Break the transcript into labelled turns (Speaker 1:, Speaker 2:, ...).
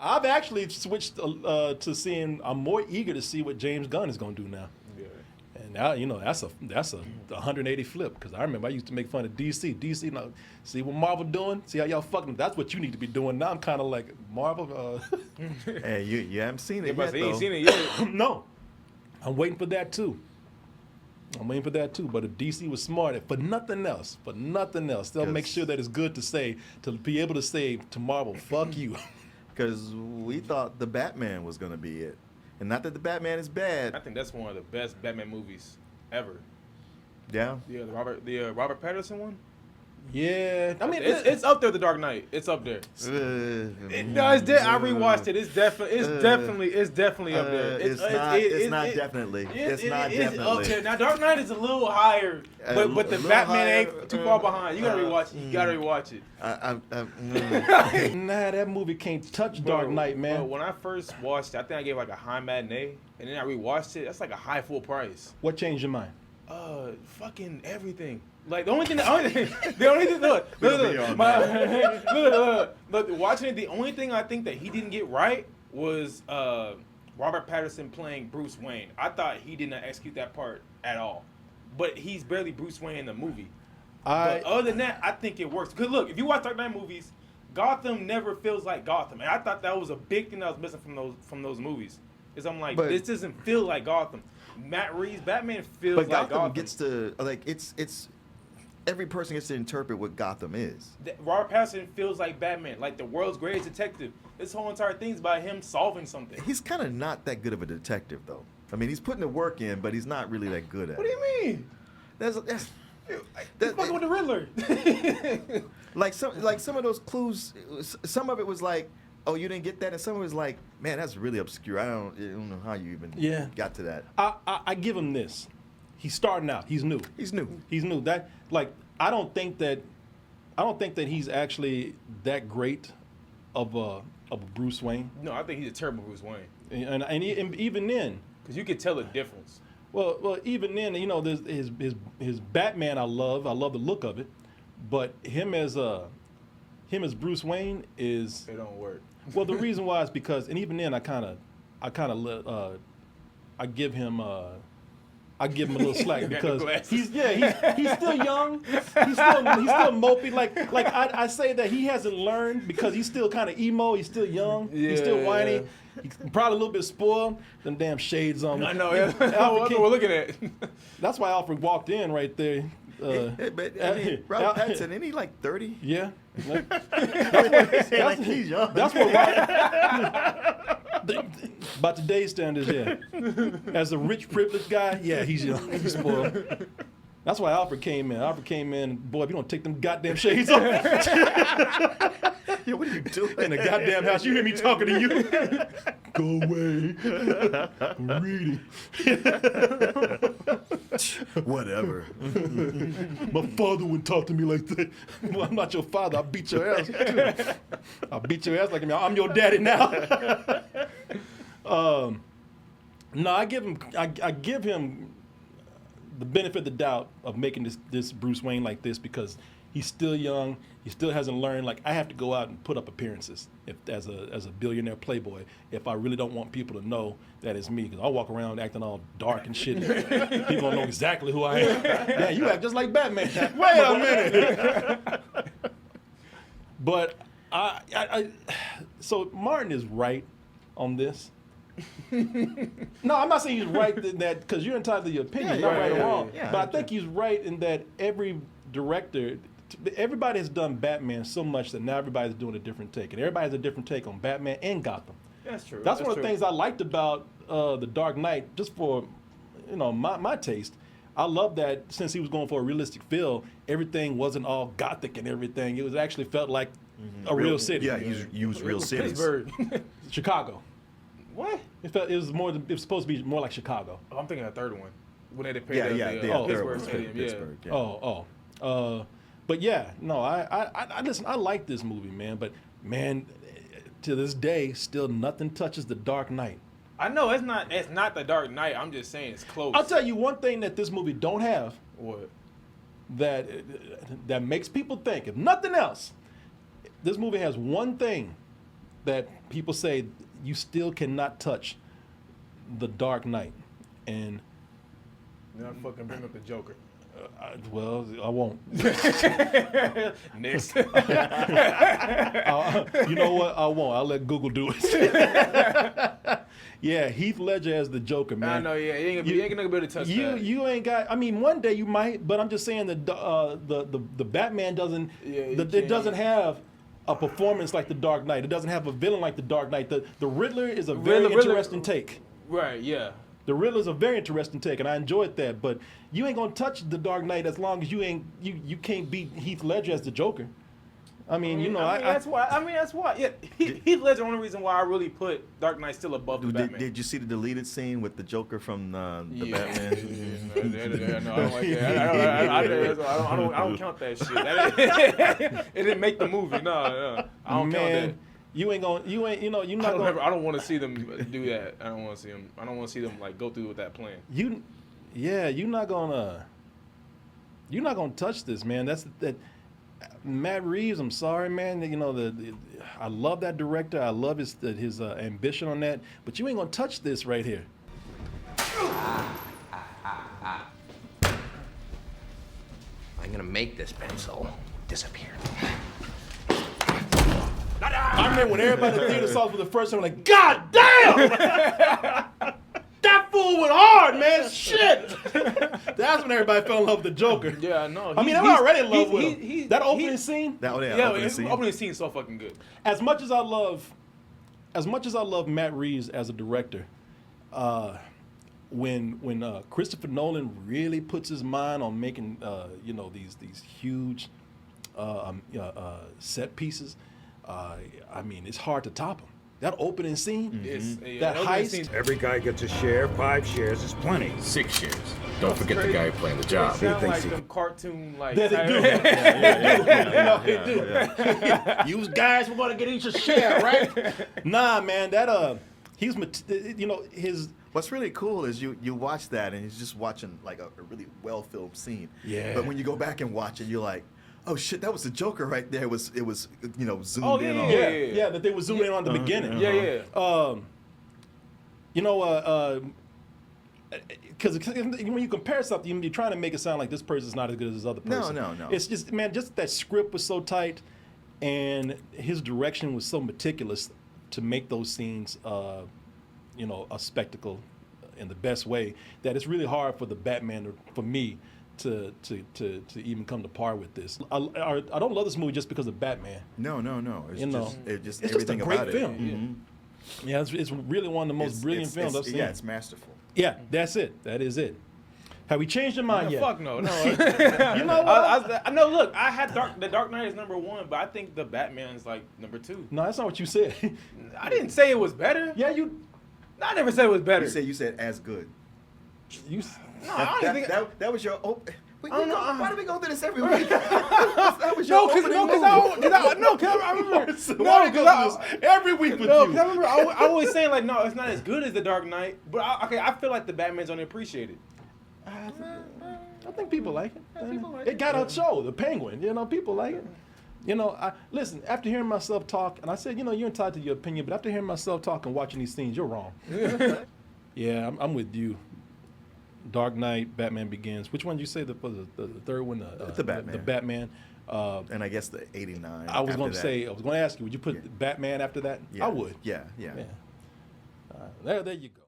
Speaker 1: I've actually switched to seeing. I'm more eager to see what James Gunn is going to do now.
Speaker 2: Yeah.
Speaker 1: And now that's a 180 flip because I remember I used to make fun of DC. DC, now see what Marvel doing? See how y'all fucking? That's what you need to be doing. Now I'm kind of like Marvel.
Speaker 3: Hey, you haven't seen it yet,
Speaker 2: He ain't
Speaker 3: though.
Speaker 2: seen it yet.
Speaker 1: No, I'm waiting for that too. But if DC was smart, for nothing else, they'll make sure that it's good to be able to say to Marvel, "Fuck you."
Speaker 3: Because we thought the Batman was going to be it. And not that the Batman is bad.
Speaker 2: I think that's one of the best Batman movies ever.
Speaker 3: Yeah.
Speaker 2: Yeah, the Robert Pattinson one.
Speaker 1: Yeah, I mean,
Speaker 2: It's up there. The Dark Knight. It's up there. No, I rewatched it. It's definitely up there.
Speaker 3: It's not definitely.
Speaker 2: It's up there. Now Dark Knight is a little higher, but the Batman ain't too far behind. You gotta rewatch it. You gotta rewatch it.
Speaker 1: Nah, that movie can't touch Dark Knight, man.
Speaker 2: Bro, when I first watched it, I think I gave like a high matinee, and then I rewatched it. That's like a high full price.
Speaker 1: What changed your mind?
Speaker 2: Fucking everything. Like the only thing, look, watching it, the only thing I think that he didn't get right was Robert Pattinson playing Bruce Wayne. I thought he did not execute that part at all. But he's barely Bruce Wayne in the movie. But other than that, I think it works. Because look, if you watch Dark Knight movies, Gotham never feels like Gotham, and I thought that was a big thing that was missing from those movies. Is I'm like, this doesn't feel like Gotham. Matt Reeves, Batman feels like Gotham.
Speaker 3: But Gotham gets to it's every person gets to interpret what Gotham is.
Speaker 2: Robert Pattinson feels like Batman, like the world's greatest detective. This whole entire thing's about him solving something.
Speaker 3: He's kind of not that good of a detective, though. I mean, he's putting the work in, but he's not really that good at it.
Speaker 2: What do you mean?
Speaker 3: He's
Speaker 2: fucking with the Riddler.
Speaker 3: like some of those clues, some of it was like, oh, you didn't get that, and some of it was like, man, that's really obscure. I don't know how you even got to that.
Speaker 1: I give him this. He's starting out. He's new. That I don't think that he's actually that great of a Bruce Wayne.
Speaker 2: No, I think he's a terrible Bruce Wayne.
Speaker 1: And even then,
Speaker 2: because you could tell the difference.
Speaker 1: Well, even then, there's his Batman. I love the look of it, but him as Bruce Wayne is.
Speaker 2: It don't work.
Speaker 1: Well, the reason why is because, and even then, I give him a little slack because he's still young, he's still mopey. Like I say that he hasn't learned because he's still kind of emo. He's still young. He's still whiny. He's probably a little bit spoiled. Them damn shades on.
Speaker 2: I know. Yeah. That's what we're looking at.
Speaker 1: That's why Alfred walked in right there.
Speaker 3: Robert Pattinson, isn't he like 30?
Speaker 1: Yeah.
Speaker 3: Like he's young.
Speaker 1: That's what by today's standards, yeah. As a rich, privileged guy, yeah, he's young. He's spoiled. That's why Alfred came in. Boy, if you don't take them goddamn shades off.
Speaker 3: Yeah, what are you doing?
Speaker 1: In the goddamn house, you hear me talking to you. Go away. I'm reading.
Speaker 3: Whatever.
Speaker 1: My father wouldn't talk to me like that. Well, I'm not your father. I'll beat your ass. I'll beat your ass like I'm your daddy now. No, I give him the benefit of the doubt of making this Bruce Wayne like this because he's still young. He still hasn't learned. Like, I have to go out and put up appearances as a billionaire playboy if I really don't want people to know that it's me. Because I'll walk around acting all dark and shit. People don't know exactly who I am. Yeah, you act just like Batman. Wait a minute. But so Martin is right on this. No, I'm not saying he's right in that because you're entitled to your opinion, right or wrong.
Speaker 3: Yeah,
Speaker 1: but I think he's right in that every director, everybody has done Batman so much that now everybody's doing a different take, and everybody has a different take on Batman and Gotham.
Speaker 2: That's true.
Speaker 1: That's one of the things I liked about The Dark Knight, just for my taste. I love that since he was going for a realistic feel, everything wasn't all gothic and everything. It was actually felt like a real city.
Speaker 3: Yeah, he used real cities.
Speaker 2: Pittsburgh.
Speaker 1: Chicago.
Speaker 2: What?
Speaker 1: It was supposed to be more like Chicago.
Speaker 2: Oh, I'm thinking the third one. When they paid
Speaker 3: Pittsburgh
Speaker 2: Stadium.
Speaker 3: Pittsburgh, yeah.
Speaker 1: But yeah, no, I listen. I like this movie, man. But man, to this day, still nothing touches The Dark Knight.
Speaker 2: I know it's not The Dark Knight. I'm just saying it's close.
Speaker 1: I'll tell you one thing that this movie don't have.
Speaker 2: What?
Speaker 1: That makes people think. If nothing else, this movie has one thing that people say you still cannot touch The Dark Knight, and
Speaker 2: Now fucking bring up the Joker.
Speaker 1: well, I won't.
Speaker 2: Next.
Speaker 1: You know what? I won't. I'll let Google do it. Yeah, Heath Ledger as the Joker, man.
Speaker 2: I know, yeah. You ain't gonna be able to touch that.
Speaker 1: You ain't got. I mean, one day you might, but I'm just saying that the Batman doesn't. It doesn't have a performance like the Dark Knight. It doesn't have a villain like the Dark Knight. The Riddler is a very interesting take.
Speaker 2: Right. Yeah.
Speaker 1: The Riddler's a very interesting take, and I enjoyed that. But you ain't gonna touch the Dark Knight as long as you can't beat Heath Ledger as the Joker. I mean,
Speaker 2: that's why. Yeah, Heath Ledger. The only reason why I really put Dark Knight still above the Batman.
Speaker 3: Did you see the deleted scene with the Joker from the Batman?
Speaker 2: No, I don't like that. I don't count that shit. It didn't make the movie. No, I don't count that.
Speaker 1: You ain't gonna. You're not gonna.
Speaker 2: I don't want to see them do that. I don't want to see them. I don't want to see them like go through with that plan.
Speaker 1: You're not gonna touch this, man. That's that. Matt Reeves, I'm sorry, man. I love that director. I love his ambition on that. But you ain't gonna touch this right here.
Speaker 4: I'm gonna make this pencil disappear.
Speaker 1: I remember when everybody in the theater saw it for the first time, like, God damn! That fool went hard, man. Shit. That's when everybody fell in love with the Joker.
Speaker 2: Yeah, no.
Speaker 1: I mean, I'm already in love with him. That opening scene.
Speaker 2: Opening scene is so fucking good.
Speaker 1: As much as I love Matt Reeves as a director, when Christopher Nolan really puts his mind on making these huge set pieces, I mean, it's hard to top him. That opening scene, that heist.
Speaker 5: Every guy gets a share. 5 shares is plenty.
Speaker 6: 6 shares. Don't forget the guy playing the job.
Speaker 2: They sound like them cartoon like.
Speaker 1: Yeah, they do. You guys were gonna get each a share, right? Nah, man, that he's his.
Speaker 3: What's really cool is you watch that and he's just watching like a really well filmed scene.
Speaker 1: Yeah.
Speaker 3: But when you go back and watch it, you're like, oh shit, that was the Joker right there. It was zoomed in on.
Speaker 1: Yeah, that they were zooming in on the beginning. Because when you compare something, you're trying to make it sound like this person's not as good as this other person.
Speaker 3: No.
Speaker 1: It's just, man, just that script was so tight, and his direction was so meticulous to make those scenes, a spectacle in the best way, that it's really hard for the Batman, for me, to even come to par with this. I don't love this movie just because of Batman.
Speaker 3: No. It's just
Speaker 1: a
Speaker 3: everything
Speaker 1: great
Speaker 3: about
Speaker 1: film.
Speaker 3: it. Mm-hmm.
Speaker 1: Yeah, it's really one of the most brilliant films I've seen.
Speaker 3: Yeah, it's masterful.
Speaker 1: Yeah, that's it. That is it. Have we changed your mind yet?
Speaker 2: Fuck no.
Speaker 1: You know what?
Speaker 2: I know. Look, I had the Dark Knight is #1, but I think the Batman's like #2.
Speaker 1: No, that's not what you said.
Speaker 2: I didn't say it was better.
Speaker 1: Yeah, you.
Speaker 2: I never said it was better.
Speaker 3: You said as good.
Speaker 1: You.
Speaker 2: No, I don't think
Speaker 3: that was your. Why do we go through this every week?
Speaker 2: Because I remember.
Speaker 1: Every week with you.
Speaker 2: Because I remember I always saying like, no, it's not as good as the Dark Knight. But I feel like the Batman's underappreciated.
Speaker 1: I think people like it. It got a show, The Penguin. People like it. Listen, after hearing myself talk, and I said, you're entitled to your opinion, but after hearing myself talk and watching these scenes, you're wrong. Yeah, I'm with you. Dark Knight, Batman Begins. Which one did you say the third one?
Speaker 3: The Batman.
Speaker 1: The Batman.
Speaker 3: And I guess the 89.
Speaker 1: I was going to ask you, would you put Batman after that?
Speaker 3: Yeah.
Speaker 1: I would.
Speaker 3: Yeah.
Speaker 1: There you go.